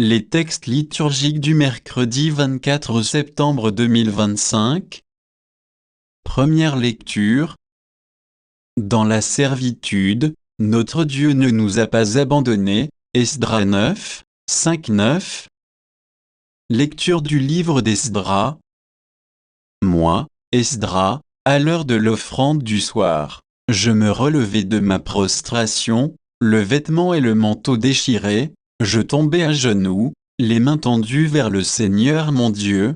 Les textes liturgiques du mercredi 24 septembre 2025. Première lecture. Dans la servitude, notre Dieu ne nous a pas abandonnés. Esdras 9, 5-9. Lecture du livre d'Esdras. Moi, Esdras, à l'heure de l'offrande du soir, je me relevai de ma prostration, le vêtement et le manteau déchirés, je tombai à genoux, les mains tendues vers le Seigneur mon Dieu.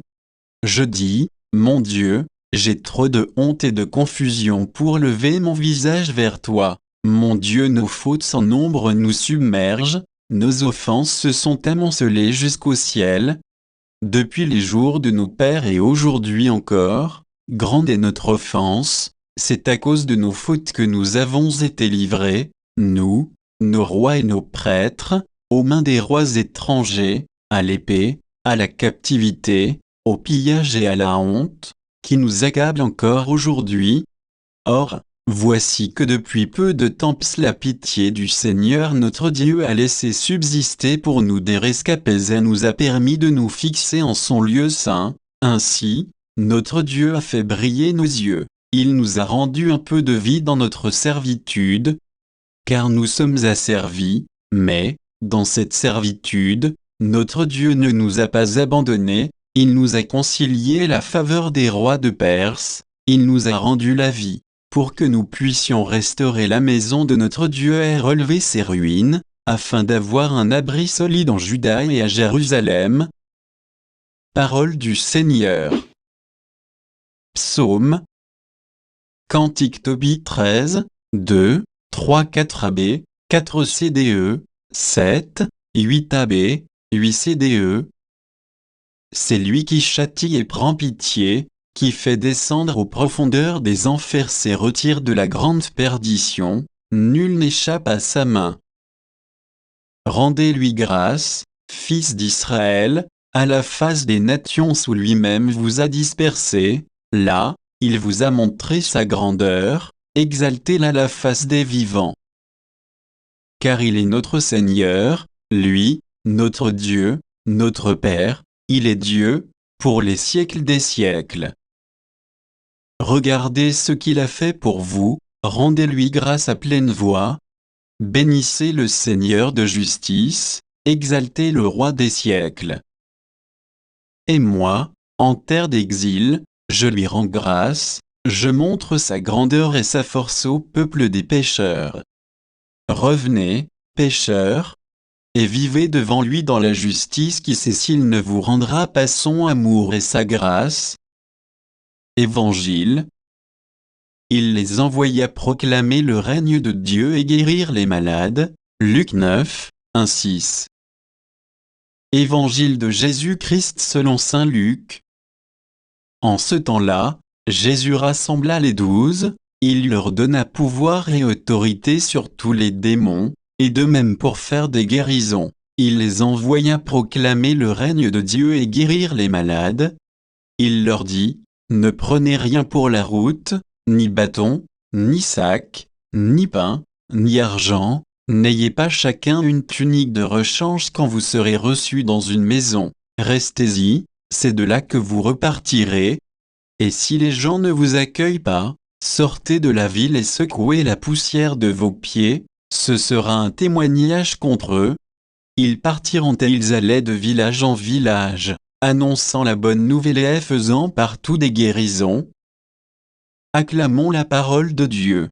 Je dis, mon Dieu, j'ai trop de honte et de confusion pour lever mon visage vers toi. Mon Dieu, nos fautes sans nombre nous submergent, nos offenses se sont amoncelées jusqu'au ciel. Depuis les jours de nos pères et aujourd'hui encore, grande est notre offense, c'est à cause de nos fautes que nous avons été livrés, nous, nos rois et nos prêtres, aux mains des rois étrangers, à l'épée, à la captivité, au pillage et à la honte, qui nous accablent encore aujourd'hui. Or, voici que depuis peu de temps la pitié du Seigneur notre Dieu a laissé subsister pour nous des rescapés et nous a permis de nous fixer en son lieu saint. Ainsi, notre Dieu a fait briller nos yeux, il nous a rendu un peu de vie dans notre servitude, car nous sommes asservis, mais, dans cette servitude, notre Dieu ne nous a pas abandonnés, il nous a concilié la faveur des rois de Perse, il nous a rendu la vie, pour que nous puissions restaurer la maison de notre Dieu et relever ses ruines, afin d'avoir un abri solide en Juda et à Jérusalem. Parole du Seigneur. Psaume. Cantique Tobie 13, 2, 3, 4 AB, 4 CDE, 7, 8 AB, 8 CDE. C'est lui qui châtie et prend pitié, qui fait descendre aux profondeurs des enfers et retire de la grande perdition, nul n'échappe à sa main. Rendez-lui grâce, fils d'Israël, à la face des nations où lui-même vous a dispersés, là, il vous a montré sa grandeur, exaltez-la à la face des vivants. Car il est notre Seigneur, lui, notre Dieu, notre Père, il est Dieu, pour les siècles des siècles. Regardez ce qu'il a fait pour vous, rendez-lui grâce à pleine voix. Bénissez le Seigneur de justice, exaltez le roi des siècles. Et moi, en terre d'exil, je lui rends grâce, je montre sa grandeur et sa force au peuple des pécheurs. Revenez, pécheurs, et vivez devant lui dans la justice qui sait s'il ne vous rendra pas son amour et sa grâce. Évangile. Il les envoya proclamer le règne de Dieu et guérir les malades. Luc 9, 1-6. Évangile de Jésus-Christ selon saint Luc. En ce temps-là, Jésus rassembla les 12, il leur donna pouvoir et autorité sur tous les démons, et de même pour faire des guérisons. Il les envoya proclamer le règne de Dieu et guérir les malades. Il leur dit, ne prenez rien pour la route, ni bâton, ni sac, ni pain, ni argent, n'ayez pas chacun une tunique de rechange quand vous serez reçus dans une maison. Restez-y, c'est de là que vous repartirez. Et si les gens ne vous accueillent pas, sortez de la ville et secouez la poussière de vos pieds, ce sera un témoignage contre eux. Ils partiront et ils allaient de village en village, annonçant la bonne nouvelle et faisant partout des guérisons. Acclamons la parole de Dieu.